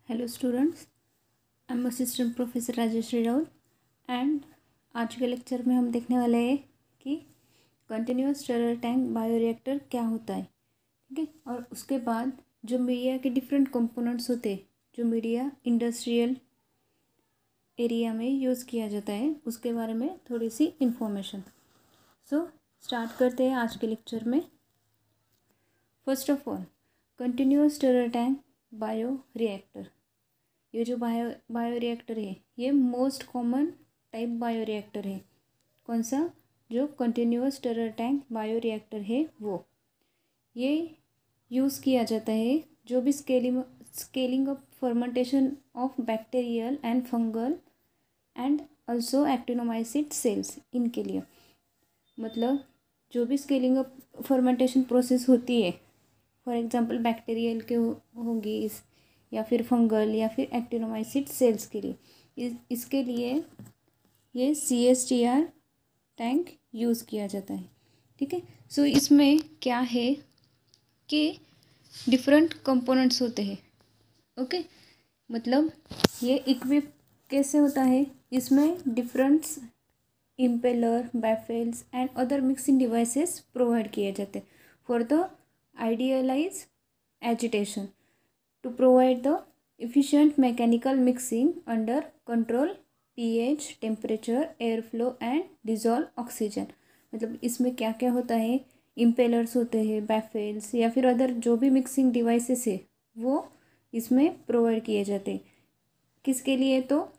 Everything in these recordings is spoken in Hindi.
Hello students, I am assistant professor Rajeshree Raut and आज के लेक्चर में हम देखने वाले हैं कि कंटिन्यूअस स्टरर टैंक बायोरिएक्टर क्या होता है। ठीक है, और उसके बाद जो मीडिया के डिफरेंट कंपोनेंट्स होते हैं, जो मीडिया इंडस्ट्रियल एरिया में यूज़ किया जाता है, उसके बारे में थोड़ी सी इंफॉर्मेशन। सो स्टार्ट करते हैं आज के लेक्चर में। First of all, continuous stirrer tank bioreactor. ये जो बायोरिएक्टर है, ये मोस्ट कॉमन टाइप बायोरिएक्टर है। कौन सा? जो कंटिन्यूअस स्टरर टैंक बायोरिएक्टर है वो। ये यूज़ किया जाता है जो भी scaling up fermentation of bacterial and fungal and also actinomycete cells, इनके लिए। मतलब जो भी स्केलिंग अप फर्मेंटेशन प्रोसेस होती है, फॉर एग्जांपल बैक्टीरियल के होगी इस, या फिर फंगल या फिर एक्टिनोमाइसिट सेल्स के लिए, इसके लिए ये CSTR टैंक यूज़ किया जाता है। ठीक है, सो इसमें क्या है कि डिफरेंट कंपोनेंट्स होते हैं। ओके, मतलब ये इक्विप कैसे होता है, इसमें different impeller, baffles and other mixing devices provide किए जाते हैं for the idealise agitation to provide the efficient mechanical mixing under control pH, temperature, airflow and dissolve oxygen। मतलब इसमें क्या क्या होता है, इम्पेलर्स होते हैं, बैफेल्स या फिर अदर जो भी मिक्सिंग डिवाइसेस है वो इसमें प्रोवाइड किए जाते हैं। किसके लिए? तो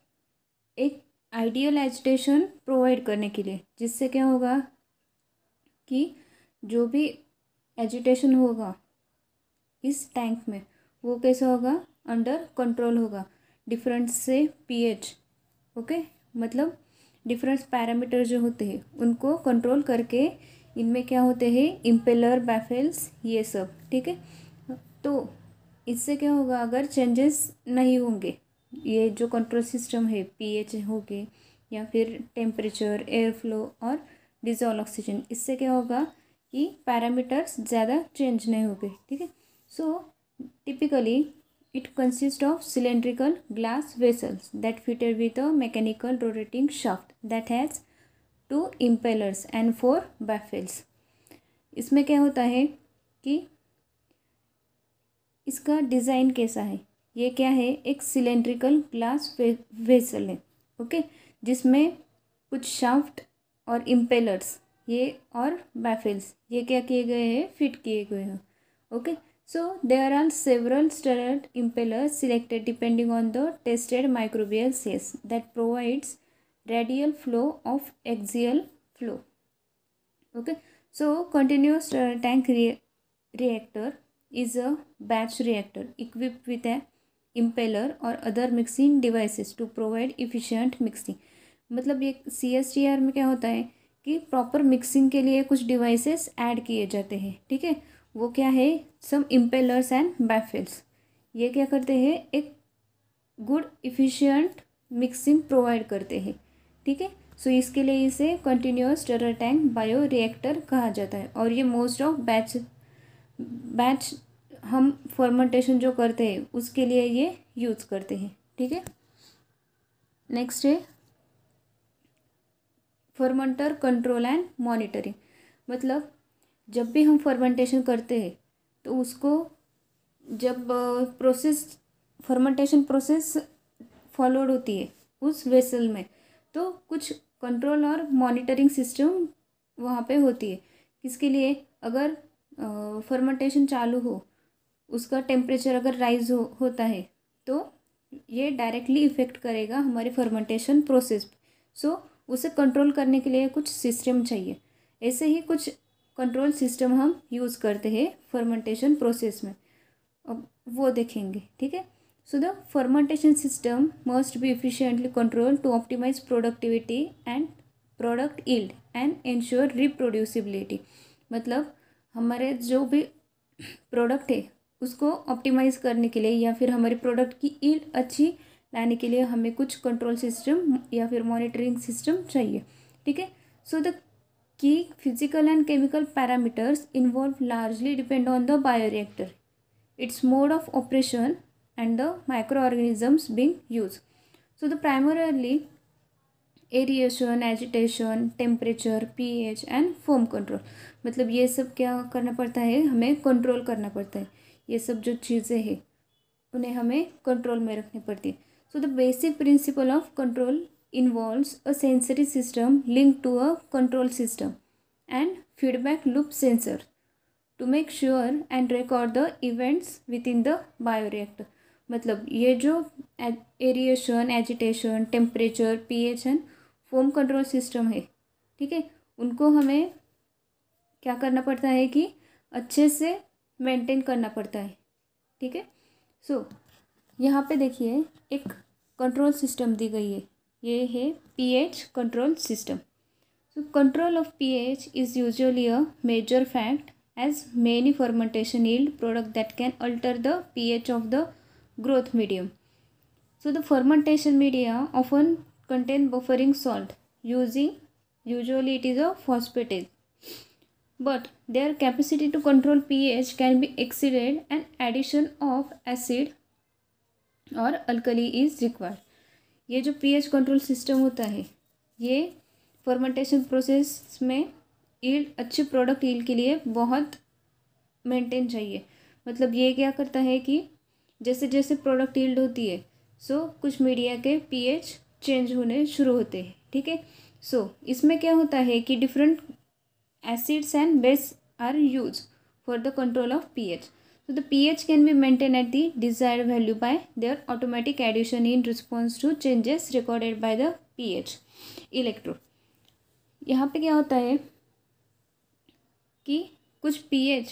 एक आइडियल एजिटेशन प्रोवाइड करने के लिए, जिससे क्या होगा कि जो भी एजिटेशन होगा इस टैंक में वो कैसा होगा, अंडर कंट्रोल होगा, डिफरेंट से pH। ओके, मतलब डिफरेंट पैरामीटर जो होते हैं उनको कंट्रोल करके इनमें क्या होते हैं, इम्पेलर, बैफेल्स, ये सब। ठीक है, तो इससे क्या होगा, अगर चेंजेस नहीं होंगे, ये जो कंट्रोल सिस्टम है, pH हो गए या फिर टेम्परेचर, एयर फ्लो और डिजॉल्व ऑक्सीजन, इससे क्या होगा कि पैरामीटर्स ज़्यादा चेंज नहीं होंगे। ठीक है, सो typically it consists of cylindrical glass vessels that fitted with a mechanical rotating shaft that has 2 impellers and 4 baffles। इसमें क्या होता है कि इसका डिज़ाइन कैसा है, ये क्या है, एक सिलेंड्रिकल ग्लास वेसल है। ओके, जिसमें कुछ शाफ्ट और इम्पेलर्स ये और बैफेल्स ये क्या किए गए हैं, फिट किए गए हैं। Okay, so there are several standard impellers selected depending on the tested microbial cells that provides radial flow of axial flow। Okay, so continuous tank reactor is a batch reactor equipped with a impeller or other mixing devices to provide efficient mixing। मतलब ये CSTR में क्या होता है कि प्रॉपर मिक्सिंग के लिए कुछ डिवाइसेस ऐड किए जाते हैं। ठीक है, वो क्या है, सम इम्पेलर्स एंड बैफेल्स। ये क्या करते हैं, एक गुड इफिशिएंट मिक्सिंग प्रोवाइड करते हैं। ठीक है, सो इसके लिए इसे continuous stirrer tank bio reactor कहा जाता है। और ये मोस्ट ऑफ बैच हम फर्मेंटेशन जो करते हैं उसके लिए ये यूज़ करते हैं। ठीक है, नेक्स्ट है फर्मेंटर कंट्रोल एंड मॉनिटरिंग। मतलब जब भी हम फर्मेंटेशन करते हैं तो उसको जब फर्मेंटेशन प्रोसेस फॉलोड होती है उस वेसल में, तो कुछ कंट्रोल और मॉनिटरिंग सिस्टम वहाँ पे होती है। किसके लिए? अगर फर्मेंटेशन चालू हो, उसका टेम्परेचर अगर राइज होता है तो ये डायरेक्टली इफ़ेक्ट करेगा हमारी फर्मेंटेशन प्रोसेस। सो उसे कंट्रोल करने के लिए कुछ सिस्टम चाहिए। ऐसे ही कुछ कंट्रोल सिस्टम हम यूज़ करते हैं फर्मेंटेशन प्रोसेस में, अब वो देखेंगे। ठीक है, so the fermentation system must be efficiently control to optimise productivity and product yield and ensure reproducibility. मतलब हमारे जो भी प्रोडक्ट है उसको ऑप्टिमाइज करने के लिए या फिर हमारे प्रोडक्ट की यील्ड अच्छी लाने के लिए हमें कुछ कंट्रोल सिस्टम या फिर मॉनिटरिंग सिस्टम चाहिए। ठीक है, so the key physical and chemical parameters involved largely depend on the bioreactor, its mode of operation and the microorganisms being used. So the primarily aeration, agitation, temperature, pH and foam control, मतलब ये सब क्या करना पड़ता है, हमें कंट्रोल करना पड़ता है. ये सब जो चीज़ें हैं उन्हें हमें कंट्रोल में रखनी पड़ती है. So the basic principle of control involves a sensory system link to a control system and feedback loop sensor to make sure and record the events with in the bioreactor. मतलब ये जो aeration, agitation, temperature, pH and foam control system है, ठीक है, उनको हमें क्या करना पड़ता है कि अच्छे से मेंटेन करना पड़ता है. ठीक है. सो यहाँ पे देखिए एक कंट्रोल सिस्टम दी गई है, ये है pH control system. So control of pH is usually a major fact as many fermentation yield product that can alter the pH of the growth medium. So the fermentation media often contain buffering salt, usually it is a phosphates, but their capacity to control pH can be exceeded and addition of acid or alkali is required. ये जो pH कंट्रोल सिस्टम होता है ये फर्मेंटेशन प्रोसेस में ईल्ड, अच्छे प्रोडक्ट ईल्ड के लिए बहुत मेंटेन चाहिए. मतलब ये क्या करता है कि जैसे जैसे प्रोडक्ट ईल्ड होती है कुछ मीडिया के pH चेंज होने शुरू होते हैं. ठीक है. इसमें क्या होता है कि different acids and base are use for the control of pH. So the pH can be maintained at the desired value by their automatic addition in response to changes recorded by the pH electrode. यहाँ पे क्या होता है कि कुछ pH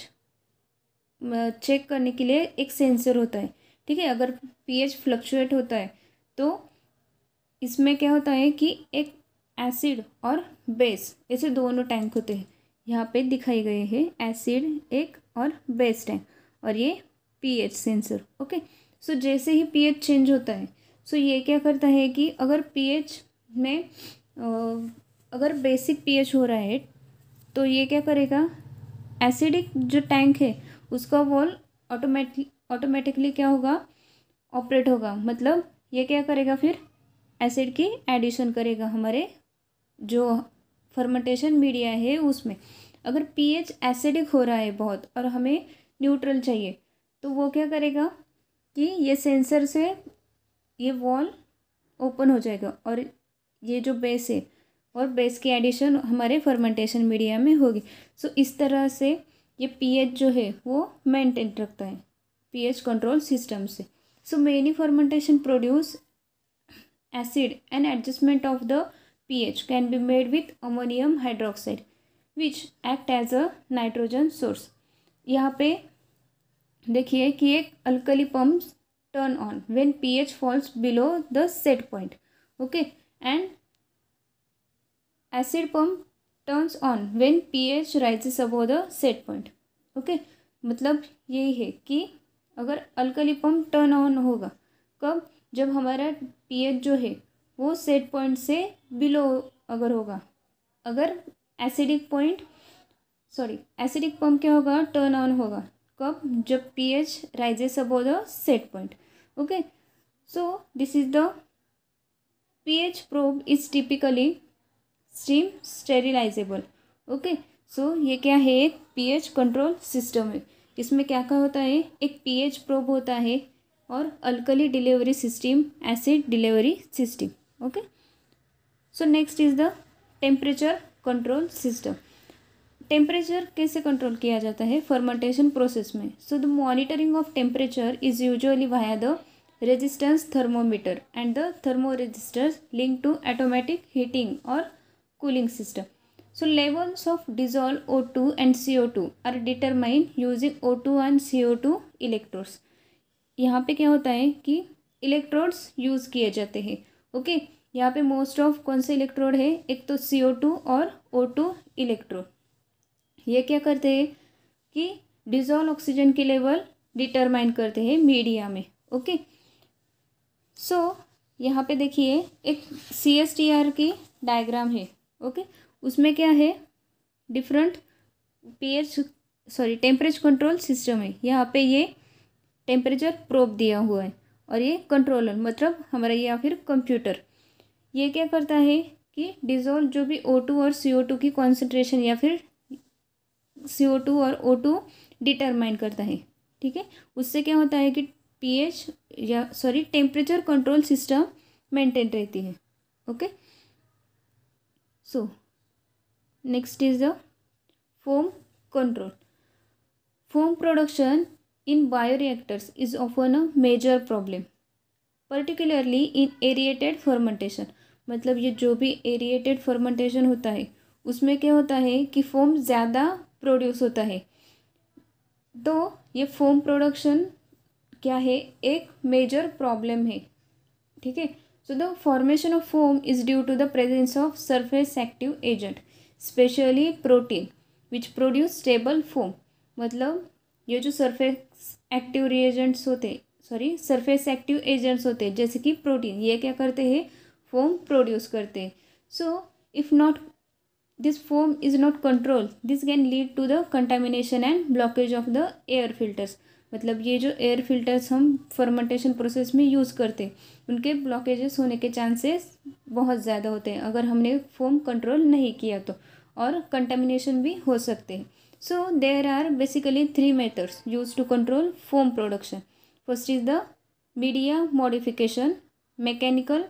चेक करने के लिए एक सेंसर होता है. ठीक है. अगर pH फ्लक्चुएट होता है तो इसमें क्या होता है कि एक एसिड और बेस, ऐसे दोनों टैंक होते हैं. यहाँ पे दिखाई गए हैं एसिड एक और बेस टैंक और ये pH सेंसर. ओके. जैसे ही pH चेंज होता है ये क्या करता है कि अगर pH में अगर बेसिक pH हो रहा है तो ये क्या करेगा, एसिडिक जो टैंक है उसका वॉल ऑटोमेटिकली क्या होगा, ऑपरेट होगा. मतलब ये क्या करेगा, फिर एसिड की एडिशन करेगा हमारे जो फर्मेंटेशन मीडिया है उसमें. अगर pH एसिडिक हो रहा है बहुत और हमें न्यूट्रल चाहिए तो वो क्या करेगा कि ये सेंसर से ये वॉल ओपन हो जाएगा और ये जो बेस है और बेस की एडिशन हमारे फर्मेंटेशन मीडिया में होगी. इस तरह से ये pH जो है वो मेंटेन रखता है pH कंट्रोल सिस्टम से. Many fermentation produce acid and adjustment of the pH can be made with ammonium hydroxide which act as a nitrogen source. यहाँ पे देखिए कि एक alkali pump turn on when pH falls below the set point. Okay. And acid pump turns on when pH rises above the set point. Okay. मतलब यही है कि अगर अल्कली पंप टर्न ऑन होगा कब, जब हमारा pH जो है वो सेट पॉइंट से बिलो अगर होगा. अगर एसिडिक पंप क्या होगा, टर्न ऑन होगा कब, जब pH rises above the set point. Okay. This is the pH probe is typically steam sterilisable. Okay. ये क्या है, एक pH कंट्रोल सिस्टम है. इसमें क्या क्या होता है, एक pH प्रोब होता है और alkali delivery system, acid delivery system. Okay. Next is the temperature control system. Temperature कैसे कंट्रोल किया जाता है फर्मेंटेशन प्रोसेस में. The monitoring of temperature is usually via the resistance thermometer and the thermo resistors link to automatic heating और cooling system. Levels of dissolved O2 and CO2 are determined using O2 and CO2 electrodes. यहाँ पे क्या होता है कि इलेक्ट्रोड्स यूज़ किए जाते हैं. ओके. यहाँ पे मोस्ट ऑफ कौन से इलेक्ट्रोड है, एक तो CO2 और O2 इलेक्ट्रोड. ये क्या करते हैं कि डिजॉल्व ऑक्सीजन की लेवल डिटरमाइन करते हैं मीडिया में. ओके. यहाँ पे देखिए एक CSTR की डायग्राम है. ओके. उसमें क्या है, डिफरेंट टेम्परेचर कंट्रोल सिस्टम है. यहाँ पे ये टेम्परेचर प्रोब दिया हुआ है और ये कंट्रोलर मतलब हमारा या फिर कंप्यूटर, ये क्या करता है कि डिज़ोल्व जो भी O2 और CO2 की कॉन्सेंट्रेशन या फिर CO2 और O2 डिटरमाइन करता है। ठीक है, उससे क्या होता है कि pH या टेम्परेचर कंट्रोल सिस्टम मेंटेन रहती है। Okay, so next is the foam control. Foam production in bioreactors is often a major problem, particularly in aerated fermentation. मतलब ये जो भी aerated fermentation होता है उसमें क्या होता है कि फोम ज़्यादा प्रोड्यूस होता है। तो ये फोम प्रोडक्शन क्या है, एक मेजर प्रॉब्लम है। ठीक है, so the formation of foam is due to the presence of surface active agent specially protein which produce stable foam. मतलब ये जो सरफेस एक्टिव रिएजेंट्स होते सरफेस एक्टिव एजेंट्स होते हैं जैसे कि प्रोटीन, ये क्या करते हैं, फोम प्रोड्यूस करते हैं। So if not this foam is not control this can lead to the contamination and blockage of the air filters. मतलब ये जो एयर फिल्टर्स हम फर्मेंटेशन प्रोसेस में यूज़ करते हैं उनके ब्लॉकेजेस होने के चांसेस बहुत ज़्यादा होते हैं अगर हमने फोम कंट्रोल नहीं किया तो, और कंटामिनेशन भी हो सकते हैं। So there are basically 3 methods use to control foam production. First is the media modification, mechanical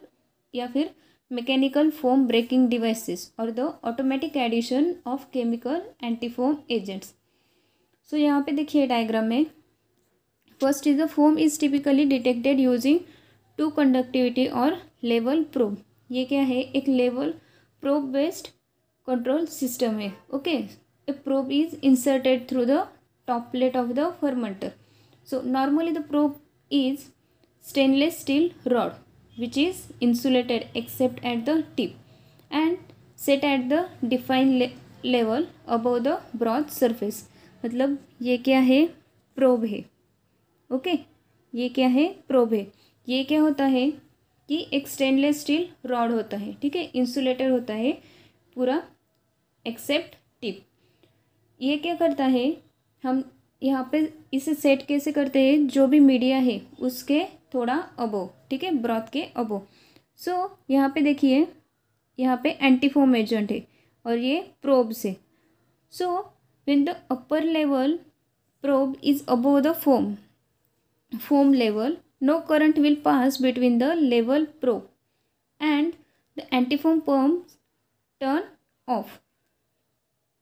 या फिर मैकेनिकल फोम ब्रेकिंग डिवाइसेस और the automatic addition of chemical antifoam agents. So यहाँ पे देखिए डायग्राम में, first is the foam is typically detected using two conductivity और लेवल प्रोब। ये क्या है, एक level probe based control system है। Okay, a probe is inserted through the top plate of the fermenter. So normally the probe is stainless steel rod which is insulated except at the tip and set at the defined level above the broad surface। मतलब ये क्या है, प्रोब है। ओके, ये क्या है, प्रोब है। ये क्या होता है कि एक स्टेनलेस स्टील रॉड होता है, ठीक है, इंसुलेटेड होता है पूरा एक्सेप्ट टिप। ये क्या करता है, हम यहाँ पे इसे सेट कैसे करते हैं, जो भी मीडिया है उसके थोड़ा अबो, ठीक है, ब्रॉथ के अबो। सो यहाँ पे देखिए, यहाँ पे एंटीफोम एजेंट है और ये प्रोब से। So when the upper level probe is above the foam level, no current will pass between the level probe and the antifoam pumps turn off।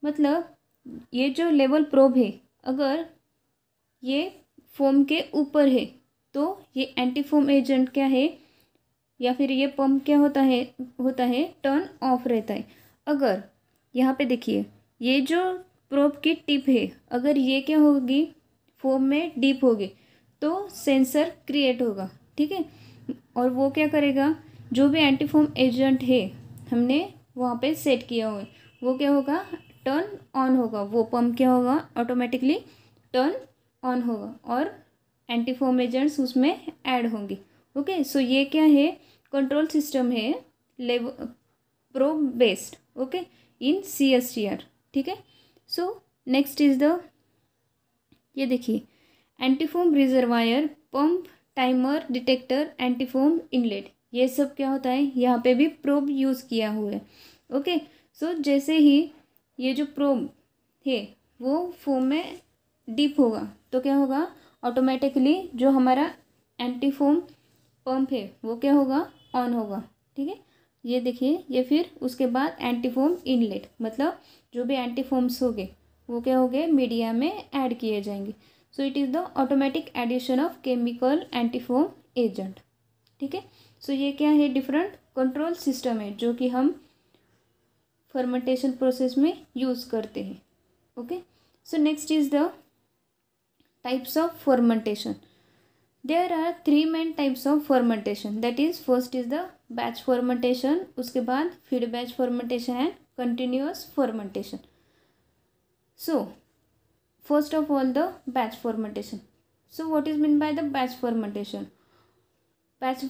मतलब ये जो लेवल प्रोब है अगर ये फोम के ऊपर है तो ये एंटीफोम एजेंट क्या है या फिर ये पंप क्या होता है टर्न ऑफ रहता है। अगर यहाँ पे देखिए ये जो प्रोब की टिप है अगर ये क्या होगी, फोम में डीप होगी तो सेंसर क्रिएट होगा, ठीक है, और वो क्या करेगा, जो भी एंटीफोम एजेंट है हमने वहाँ पे सेट किया हुआ है वो क्या होगा, टर्न ऑन होगा। वो पंप क्या होगा, ऑटोमेटिकली टर्न ऑन होगा और एंटीफोम एजेंट्स उसमें ऐड होंगे। ओके, सो ये क्या है, कंट्रोल सिस्टम है लेवल प्रोब बेस्ड, ओके, इन CSTR, ठीक है। सो नेक्स्ट इज द, ये देखिए antifoam reservoir, pump, timer, detector, antifoam inlet, ये सब क्या होता है, यहाँ पे भी प्रोब यूज़ किया हुआ है। ओके, सो जैसे ही ये जो प्रोब है वो फोम में डीप होगा तो क्या होगा, ऑटोमेटिकली जो हमारा एंटीफोम पंप है वो क्या होगा, ऑन होगा, ठीक है। ये देखिए, ये फिर उसके बाद एंटीफोम इनलेट, मतलब जो भी एंटीफोम्स हो गए वो क्या हो गए, मीडिया में ऐड किए जाएंगे। So it is the automatic addition of chemical antifoam agent, ठीक है। सो ये क्या है, डिफरेंट कंट्रोल सिस्टम है जो कि हम फर्मेंटेशन प्रोसेस में यूज़ करते हैं। Okay, so next is the types of fermentation. There are 3 main types of fermentation, that is first is the batch fermentation, उसके बाद feed batch fermentation and continuous fermentation. So first of all the batch fermentation. So what is meant by the batch fermentation? Batch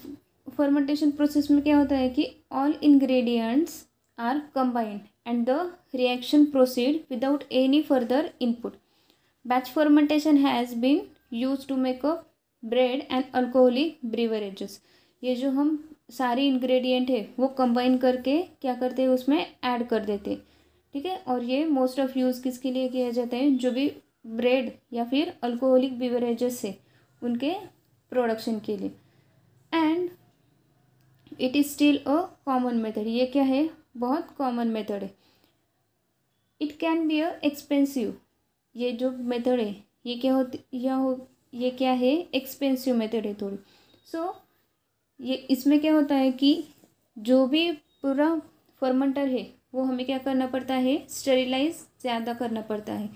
fermentation process में क्या होता है कि all ingredients are combined and the reaction proceed without any further input. Batch fermentation has been used to make up bread and alcoholic beverages. ये जो हम सारे इंग्रेडिएंट है वो कंबाइन करके क्या करते हैं, उसमें ऐड कर देते हैं, ठीक है। और ये मोस्ट ऑफ यूज़ किसके लिए किया जाता है, जो भी ब्रेड या फिर अल्कोहलिक बिवरेजेस है उनके प्रोडक्शन के लिए। And it is still a common method, ये क्या है, बहुत कॉमन मेथड है। It can be a expensive, ये जो मेथड है ये क्या होती ये क्या है, एक्सपेंसिव मेथड है थोड़ी। सो ये इसमें क्या होता है कि जो भी पूरा फर्मेंटर है वो हमें क्या करना पड़ता है, स्टेरिलाइज ज़्यादा करना पड़ता है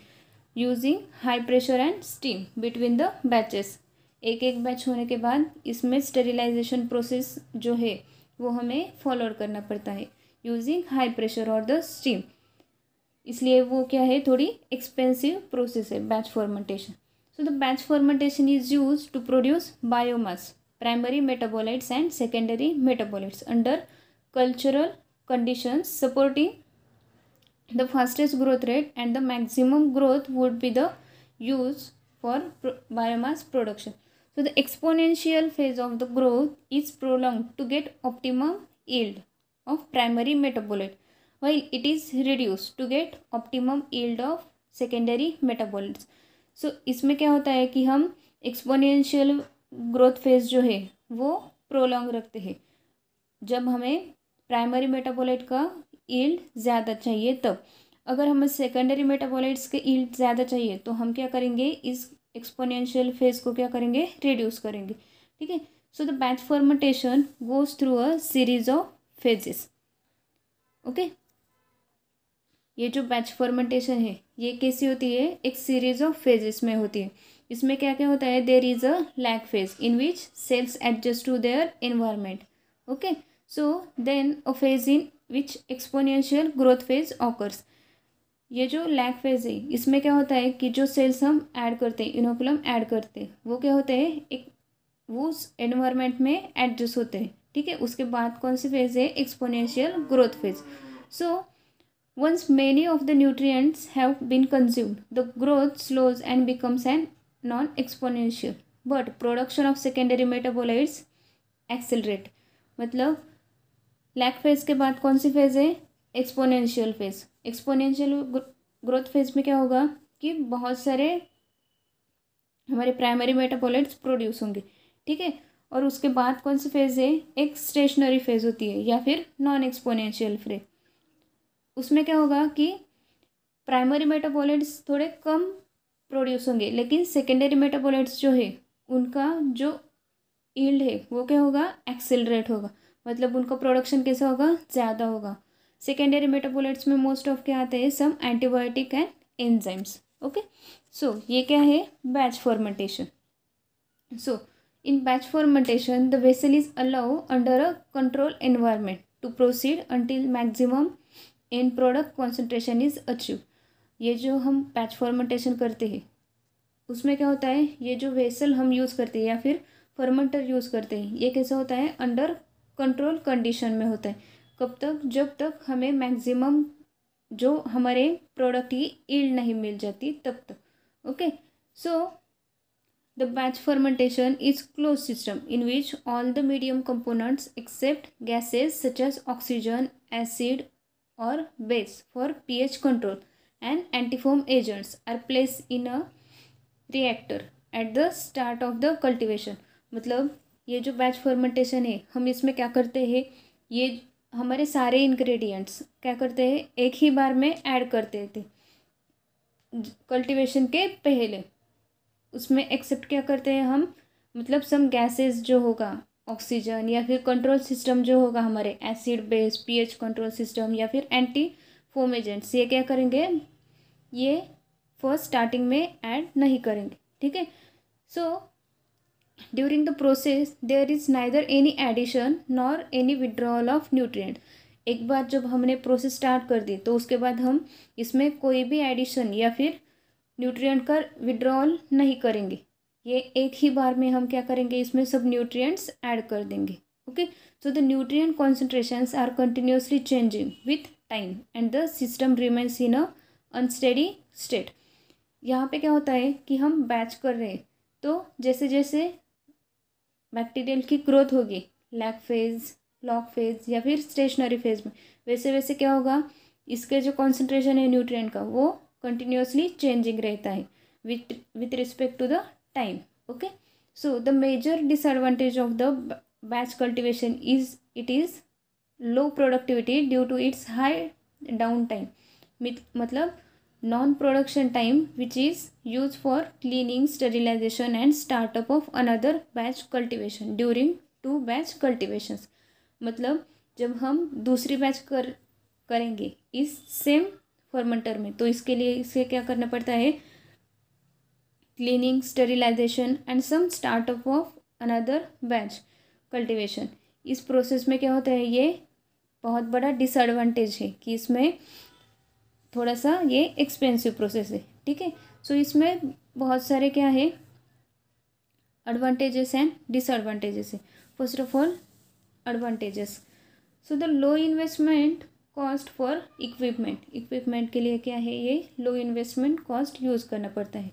using high pressure and steam between the batches. एक एक बैच होने के बाद इसमें स्टेरिलाइजेशन प्रोसेस जो है वो हमें फॉलो करना पड़ता है यूजिंग हाई प्रेशर और द स्टीम, इसलिए वो क्या है, थोड़ी एक्सपेंसिव प्रोसेस है batch fermentation. So the batch fermentation is use to produce biomass, primary metabolites and secondary metabolites under cultural conditions supporting the fastest growth rate, and the maximum growth would be the use for biomass production. So the exponential phase of the growth is prolonged to get optimum yield of primary metabolite, while it is reduced to get optimum yield of secondary metabolites. So इसमें क्या होता है कि हम exponential ग्रोथ फेज जो है वो प्रोलॉन्ग रखते हैं। जब हमें प्राइमरी मेटाबोलाइट का यील्ड ज़्यादा चाहिए तब, अगर हमें सेकेंडरी मेटाबोलाइट्स के यील्ड ज़्यादा चाहिए तो हम क्या करेंगे, इस एक्सपोनेंशियल फेज को क्या करेंगे, रिड्यूस करेंगे, ठीक है। So the batch fermentation goes through a series of phases. Okay, ये जो बैच फर्मेंटेशन है ये कैसी होती है, एक सीरीज ऑफ फेजेस में होती है। इसमें क्या क्या होता है, there is a lag phase in which cells adjust to their environment. Okay, so then a phase in which exponential growth phase occurs. ये जो लैग फेज है इसमें क्या होता है कि जो सेल्स हम ऐड करते हैं, इनोकुलम ऐड करते हैं, वो क्या होते हैं, एक वो उस एनवायरमेंट में एडजस्ट होते हैं, ठीक है। उसके बाद कौन सी फेज है, exponential growth phase. So once many of the nutrients have been consumed, the growth slows and becomes an non-exponential, but production of secondary metabolites accelerate। मतलब लैग फेज के बाद कौन सी फेज है, exponential phase. Exponential growth phase में क्या होगा कि बहुत सारे हमारे प्राइमरी मेटाबोलाइट्स प्रोड्यूस होंगे, ठीक है। और उसके बाद कौन सी फेज है, एक स्टेशनरी फेज होती है या फिर नॉन एक्सपोनेंशियल फेज। उसमें क्या होगा कि प्राइमरी मेटाबोलाइट्स थोड़े कम प्रोड्यूस होंगे, लेकिन सेकेंडरी मेटाबोलाइट्स जो है उनका जो यील्ड है वो क्या होगा, एक्सेलरेट होगा, मतलब उनका प्रोडक्शन कैसा होगा, ज़्यादा होगा। सेकेंडरी मेटाबोलाइट्स में मोस्ट ऑफ क्या आते हैं, some antibiotic and enzymes. Okay, so ये क्या है, batch fermentation. So in batch fermentation the vessel is allow under a control environment to proceed until maximum and product concentration is achieve. ये जो हम बैच फर्मेंटेशन करते हैं उसमें क्या होता है, ये जो वेसल हम यूज़ करते हैं या फिर फर्मेंटर यूज़ करते हैं, ये कैसा होता है, अंडर कंट्रोल कंडीशन में होता है। कब तक, जब तक हमें मैक्सिमम जो हमारे प्रोडक्ट की यील्ड नहीं मिल जाती तब तक। Okay, so the batch fermentation is close system in which all the medium components except gases such as oxygen, acid or base for pH control and antifoam agents are placed in a reactor at the start of the cultivation। मतलब ये जो बैच फर्मेंटेशन है हम इसमें क्या करते हैं, ये हमारे सारे इंग्रेडिएंट्स क्या करते हैं, एक ही बार में ऐड करते थे कल्टीवेशन के पहले। उसमें एक्सेप्ट क्या करते हैं हम, मतलब सम गैसेस जो होगा, ऑक्सीजन या फिर कंट्रोल सिस्टम जो होगा हमारे acid base, pH control system या फिर एंटी फोम एजेंट्स, ये क्या करेंगे, ये फर्स्ट स्टार्टिंग में ऐड नहीं करेंगे, ठीक है। So during the process there is neither any addition nor any withdrawal of nutrient. एक बार जब हमने प्रोसेस स्टार्ट कर दी तो उसके बाद हम इसमें कोई भी एडिशन या फिर न्यूट्रिएंट का विड्रॉल नहीं करेंगे, ये एक ही बार में हम क्या करेंगे, इसमें सब न्यूट्रिएंट्स ऐड कर देंगे। Okay, so the nutrient concentrations are continuously changing with time and the system remains in a unsteady state. यहाँ पे क्या होता है कि हम बैच कर रहे हैं तो जैसे जैसे बैक्टीरियल की ग्रोथ होगी लैग फेज, लॉग फेज या फिर स्टेशनरी फेज में, वैसे वैसे क्या होगा, इसके जो कॉन्सेंट्रेशन है न्यूट्रिएंट का वो कंटिन्यूसली चेंजिंग रहता है with respect to the time. Okay, so the major disadvantage of the batch cultivation is it is low productivity due to its high down time. मतलब non production time which is use for cleaning, sterilisation and startup of another batch cultivation during two batch cultivations. मतलब जब हम दूसरी बैच करेंगे इस सेम फर्मेंटर में, तो इसके लिए इसे क्या करना पड़ता है, cleaning, sterilisation and some startup of another batch cultivation. इस प्रोसेस में क्या होता है, ये बहुत बड़ा डिसएडवांटेज है कि इसमें थोड़ा सा ये एक्सपेंसिव प्रोसेस है. ठीक है, सो इसमें बहुत सारे क्या है एडवांटेजेस एंड डिसएडवांटेजेस है. First of all advantages. So the low investment cost for equipment के लिए क्या है, ये लो इन्वेस्टमेंट कॉस्ट यूज़ करना पड़ता है.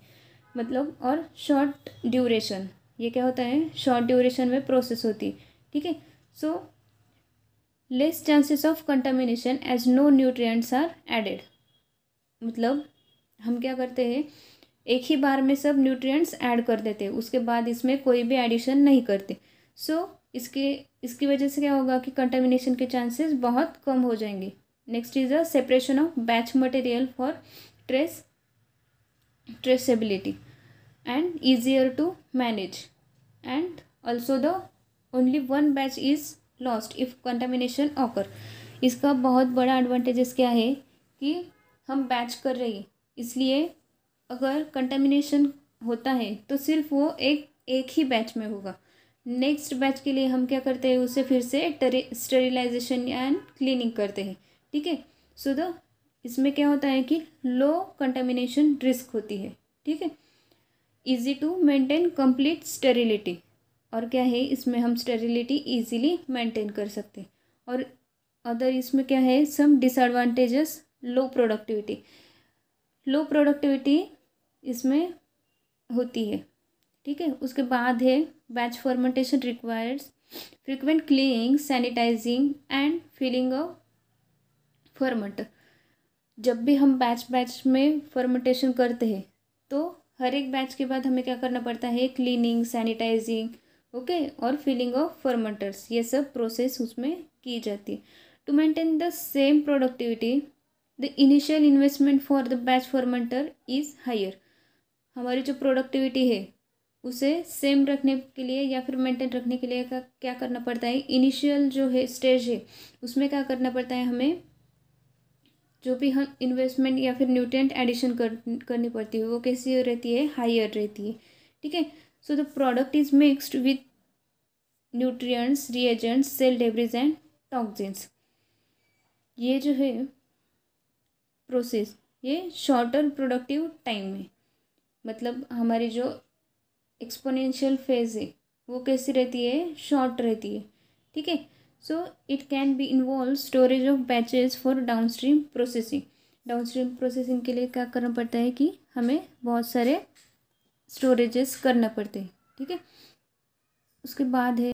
मतलब और शॉर्ट ड्यूरेशन, ये क्या होता है, शॉर्ट ड्यूरेशन में प्रोसेस होती है. ठीक है, so less chances of contamination as no nutrients are added. मतलब हम क्या करते हैं, एक ही बार में सब न्यूट्रिएंट्स ऐड कर देते हैं, उसके बाद इसमें कोई भी एडिशन नहीं करते. सो इसकी वजह से क्या होगा कि कंटामिनेशन के चांसेस बहुत कम हो जाएंगे. Next is the separation of batch material for traceability and easier to manage, and also the only one batch is lost if contamination occur. इसका बहुत बड़ा एडवांटेजेस क्या है कि हम बैच कर रहे हैं, इसलिए अगर कंटामिनेशन होता है तो सिर्फ वो एक ही बैच में होगा. नेक्स्ट बैच के लिए हम क्या करते हैं, उसे फिर से स्टेरिलाइजेशन एंड क्लीनिंग करते हैं. ठीक है, सो द इसमें क्या होता है कि लो कंटामिनेशन रिस्क होती है. ठीक है, easy to maintain complete sterility, और क्या है इसमें हम स्टेरिलिटी इजीली मेंटेन कर सकते हैं. और अदर इसमें क्या है, सम डिसएडवांटेजेस, लो प्रोडक्टिविटी इसमें होती है. ठीक है, उसके बाद है batch fermentation requires frequent cleaning, sanitising and filling of fermenter. जब भी हम बैच में फर्मेंटेशन करते हैं तो हर एक बैच के बाद हमें क्या करना पड़ता है, क्लीनिंग, सैनिटाइजिंग, ओके, और फिलिंग ऑफ फर्मेंटर्स, ये सब प्रोसेस उसमें की जाती है. To maintain the same productivity the initial investment for the batch fermenter is higher. हमारी जो प्रोडक्टिविटी है उसे सेम रखने के लिए या फिर मेंटेन रखने के लिए क्या करना पड़ता है, इनिशियल जो है स्टेज है उसमें क्या करना पड़ता है, हमें जो भी हम इन्वेस्टमेंट या फिर न्यूट्रिएंट एडिशन करनी पड़ती है वो कैसी रहती है, हायर रहती है. ठीक है, so the product is mixed with nutrients, reagents, cell debris and toxins. ये जो है प्रोसेस ये शॉर्टर प्रोडक्टिव टाइम में, मतलब हमारी जो एक्सपोनेंशियल फेज है वो कैसी रहती है, शॉर्ट रहती है. ठीक है, so it can be involve storage of batches for downstream processing के लिए क्या करना पड़ता है कि हमें बहुत सारे स्टोरेजेस करना पड़ते हैं. ठीक है, उसके बाद है